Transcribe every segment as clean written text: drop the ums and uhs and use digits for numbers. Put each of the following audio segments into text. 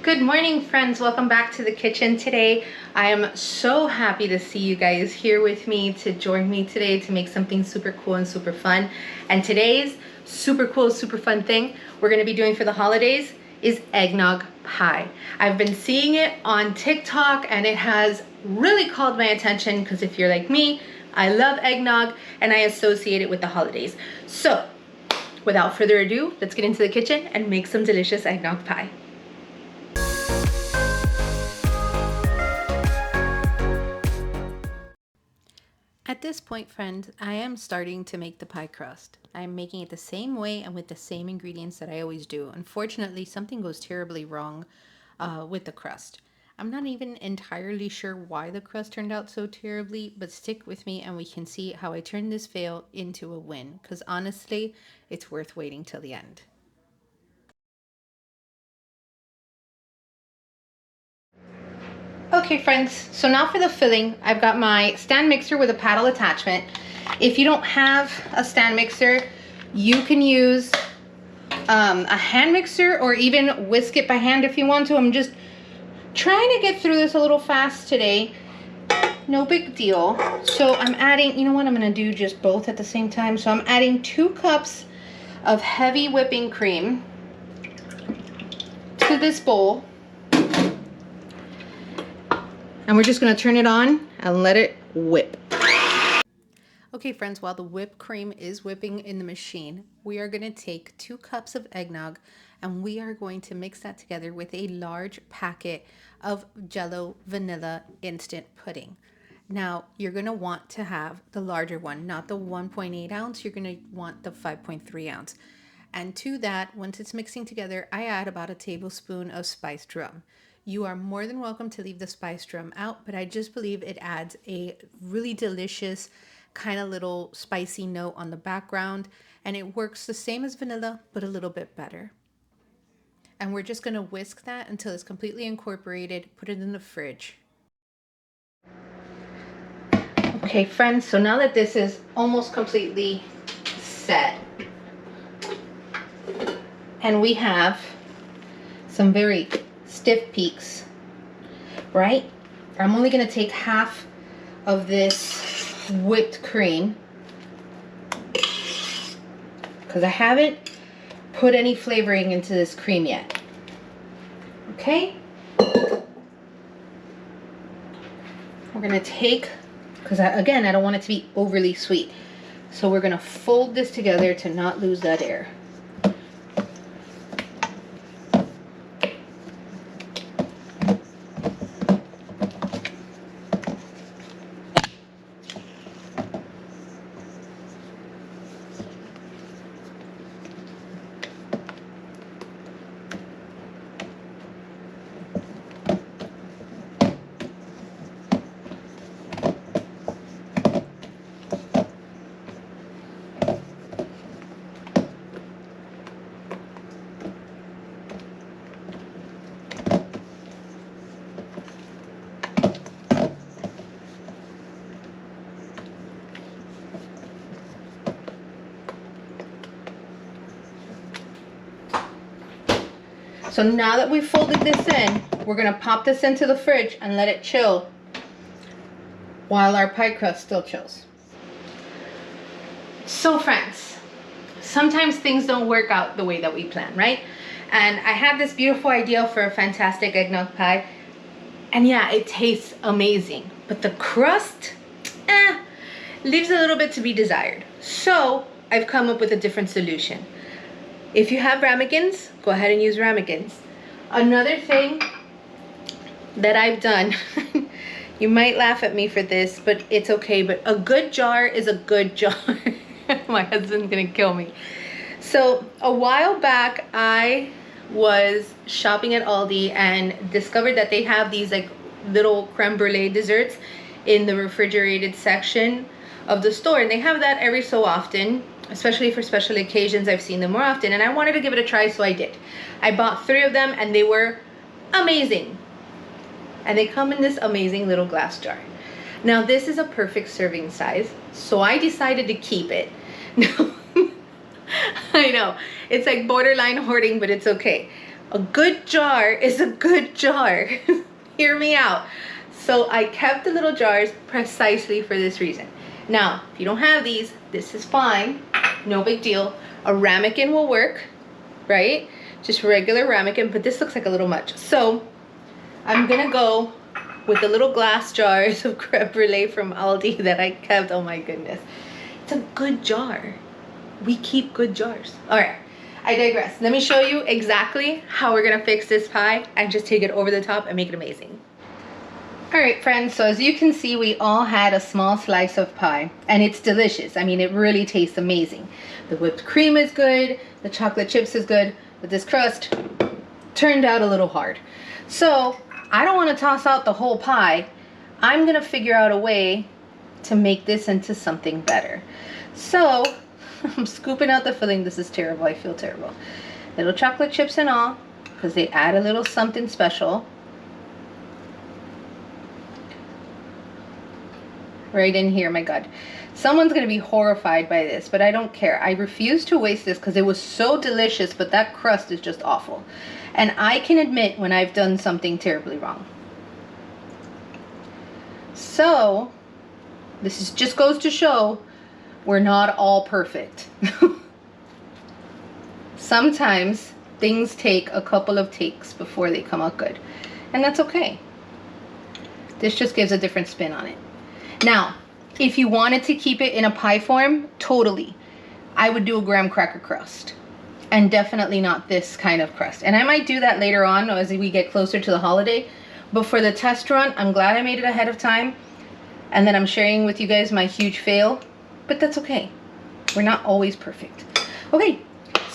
Good morning, friends. Welcome back to the kitchen today. I am so happy to see you guys here with me to join me today to make something super cool and super fun. And today's super cool, super fun thing we're going to be doing for the holidays is eggnog pie. I've been seeing it on TikTok and it has really called my attention because if you're like me, I love eggnog and I associate it with the holidays. So without further ado, let's get into the kitchen and make some delicious eggnog pie. At this point, friends, I am starting to make the pie crust. I'm making it the same way and with the same ingredients that I always do. Unfortunately, something goes terribly wrong with the crust. I'm not even entirely sure why the crust turned out so terribly, but stick with me and we can see how I turn this fail into a win. Because honestly, it's worth waiting till the end. Okay friends, so now for the filling, I've got my stand mixer with a paddle attachment. If you don't have a stand mixer, you can use a hand mixer or even whisk it by hand if you want to. I'm just trying to get through this a little fast today. No big deal. So I'm adding, you know what, I'm gonna do just both at the same time. So I'm adding 2 cups of heavy whipping cream to this bowl. And we're just gonna turn it on and let it whip. Okay friends, while the whipped cream is whipping in the machine, we are gonna take 2 cups of eggnog and we are going to mix that together with a large packet of Jello vanilla instant pudding. Now, you're gonna want to have the larger one, not the 1.8 ounce, you're gonna want the 5.3 ounce. And to that, once it's mixing together, I add about a tablespoon of spiced rum. You are more than welcome to leave the spiced rum out, but I just believe it adds a really delicious kind of little spicy note on the background, and it works the same as vanilla, but a little bit better. And we're just gonna whisk that until it's completely incorporated, put it in the fridge. Okay friends, so now that this is almost completely set, and we have some very stiff peaks, right? I'm only gonna take half of this whipped cream because I haven't put any flavoring into this cream yet. Okay? We're gonna take, because again, I don't want it to be overly sweet. So we're gonna fold this together to not lose that air. So now that we've folded this in, we're gonna pop this into the fridge and let it chill while our pie crust still chills. So friends, sometimes things don't work out the way that we plan, right? And I had this beautiful idea for a fantastic eggnog pie, and yeah, it tastes amazing, but the crust, leaves a little bit to be desired. So I've come up with a different solution. If you have ramekins, go ahead and use ramekins. Another thing that I've done, you might laugh at me for this, but it's okay, but a good jar is a good jar. My husband's gonna kill me. So a while back, I was shopping at Aldi and discovered that they have these like little creme brulee desserts in the refrigerated section of the store, and they have that every so often, especially for special occasions. I've seen them more often and I wanted to give it a try, so I did. I bought 3 of them and they were amazing. And they come in this amazing little glass jar. Now this is a perfect serving size, so I decided to keep it. I know, it's like borderline hoarding, but it's okay. A good jar is a good jar. Hear me out. So I kept the little jars precisely for this reason. Now, if you don't have these, this is fine. No big deal. A ramekin will work, right? Just regular ramekin, but this looks like a little much. So I'm gonna go with the little glass jars of creme brulee from Aldi that I kept. Oh my goodness. It's a good jar. We keep good jars. All right, I digress. Let me show you exactly how we're gonna fix this pie and just take it over the top and make it amazing. All right, friends, so as you can see, we all had a small slice of pie, and it's delicious. I mean, it really tastes amazing. The whipped cream is good, the chocolate chips is good, but this crust turned out a little hard. So I don't want to toss out the whole pie. I'm gonna figure out a way to make this into something better. So I'm scooping out the filling. This is terrible. I feel terrible. Little chocolate chips and all, because they add a little something special. Right in here. My God, someone's gonna be horrified by this, but I don't care. I refuse to waste this because it was so delicious, but that crust is just awful. And I can admit when I've done something terribly wrong. So this is just goes to show we're not all perfect. Sometimes things take a couple of takes before they come out good, and that's okay. This just gives a different spin on it. Now, if you wanted to keep it in a pie form, totally, I would do a graham cracker crust, and definitely not this kind of crust. And I might do that later on as we get closer to the holiday, but for the test run, I'm glad I made it ahead of time, and then I'm sharing with you guys my huge fail, but that's okay. We're not always perfect. Okay,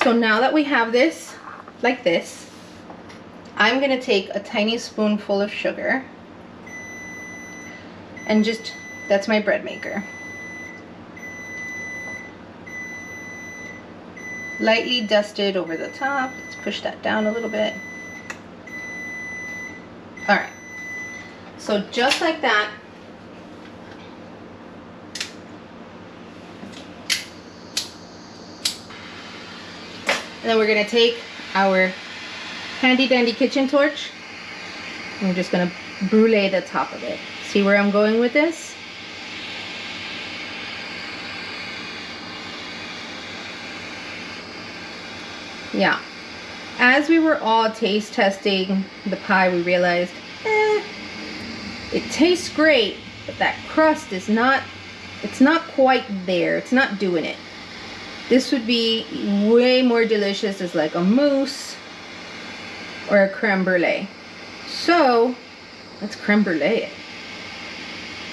so now that we have this like this, I'm gonna take a tiny spoonful of sugar and just, that's my bread maker. Lightly dusted over the top. Let's push that down a little bit. All right, so just like that. And then we're gonna take our handy dandy kitchen torch and we're just gonna brulee the top of it. See where I'm going with this? Yeah. As we were all taste testing the pie, we realized, it tastes great, but that crust is not, it's not quite there. It's not doing it. This would be way more delicious as like a mousse or a creme brulee. So let's creme brulee it.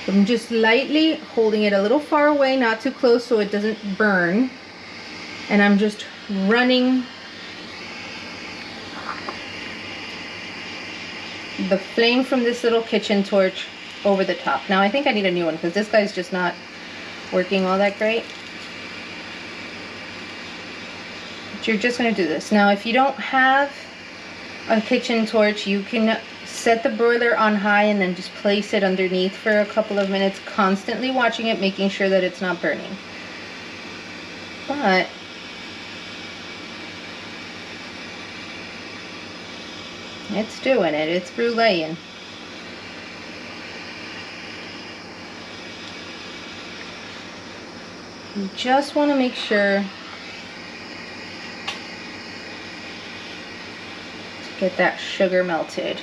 I'm just lightly holding it a little far away, not too close so it doesn't burn. And I'm just running the flame from this little kitchen torch over the top. Now I think I need a new one because this guy's just not working all that great. But you're just going to do this. Now if you don't have a kitchen torch, you can set the broiler on high and then just place it underneath for a couple of minutes, constantly watching it, making sure that it's not burning. But it's doing it. It's bruleeing. You just want to make sure to get that sugar melted.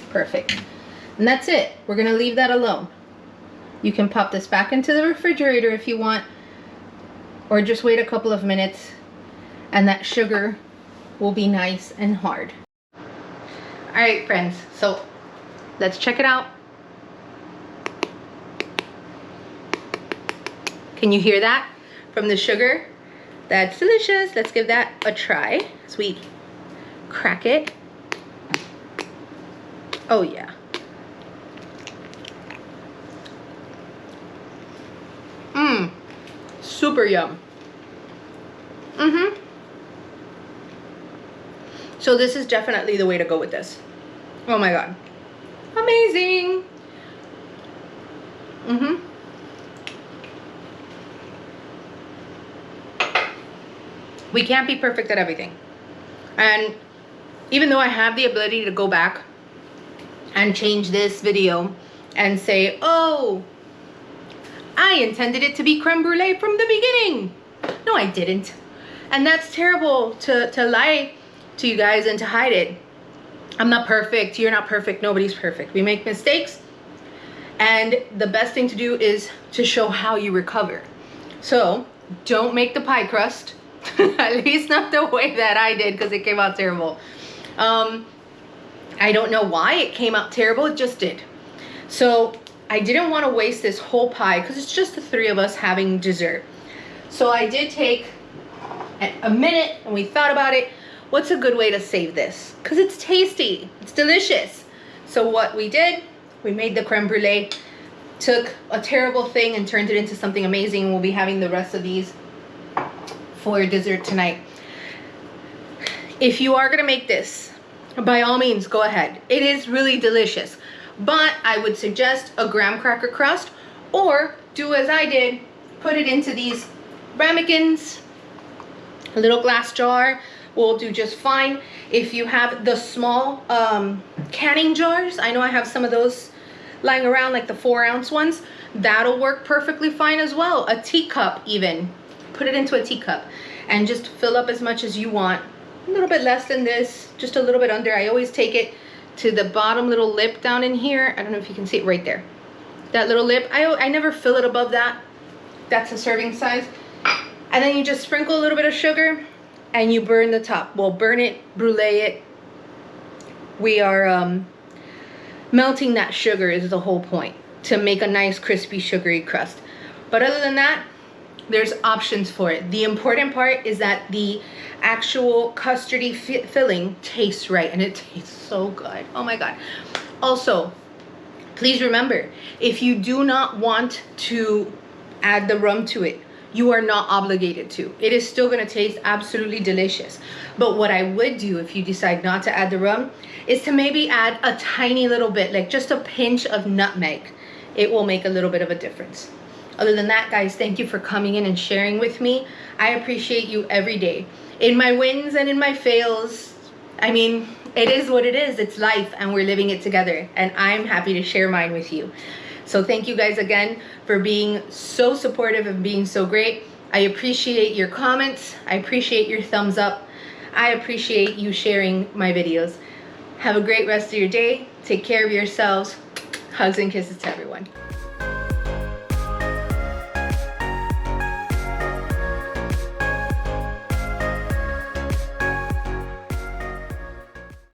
Perfect. And that's it. We're going to leave that alone. You can pop this back into the refrigerator if you want, or just wait a couple of minutes and that sugar will be nice and hard. All right, friends, so let's check it out. Can you hear that from the sugar? That's delicious. Let's give that a try as we crack it. Oh yeah. Super yum. So this is definitely the way to go with this. Oh my God. Amazing. We can't be perfect at everything. And even though I have the ability to go back and change this video and say, oh, I intended it to be creme brulee from the beginning. No, I didn't. And that's terrible to lie to you guys and to hide it. I'm not perfect. You're not perfect. Nobody's perfect. We make mistakes. And the best thing to do is to show how you recover. So don't make the pie crust. At least not the way that I did, because it came out terrible. I don't know why it came out terrible. It just did. So I didn't want to waste this whole pie because it's just the three of us having dessert. So I did take a minute and we thought about it. What's a good way to save this? Because it's tasty. It's delicious. So what we did, we made the creme brulee, took a terrible thing and turned it into something amazing. We'll be having the rest of these for dessert tonight. If you are going to make this, by all means, go ahead. It is really delicious. But I would suggest a graham cracker crust, or do as I did, put it into these ramekins. A little glass jar will do just fine. If you have the small canning jars, I know I have some of those lying around, like the 4-ounce ones, that'll work perfectly fine as well. A teacup even. Put it into a teacup and just fill up as much as you want. A little bit less than this, just a little bit under. I always take it to the bottom little lip down in here. I don't know if you can see it right there. That little lip, I never fill it above that. That's a serving size. And then you just sprinkle a little bit of sugar and you burn the top. Well, burn it, brulee it. We are melting that sugar is the whole point, to make a nice crispy sugary crust. But other than that, there's options for it. The important part is that the actual custardy filling tastes right, and it tastes so good. Oh my God. Also, please remember, if you do not want to add the rum to it, you are not obligated to. It is still gonna taste absolutely delicious. But what I would do if you decide not to add the rum is to maybe add a tiny little bit, like just a pinch of nutmeg. It will make a little bit of a difference. Other than that, guys, thank you for coming in and sharing with me. I appreciate you every day. In my wins and in my fails, I mean, it is what it is. It's life, and we're living it together. And I'm happy to share mine with you. So thank you guys again for being so supportive and being so great. I appreciate your comments. I appreciate your thumbs up. I appreciate you sharing my videos. Have a great rest of your day. Take care of yourselves. Hugs and kisses to everyone.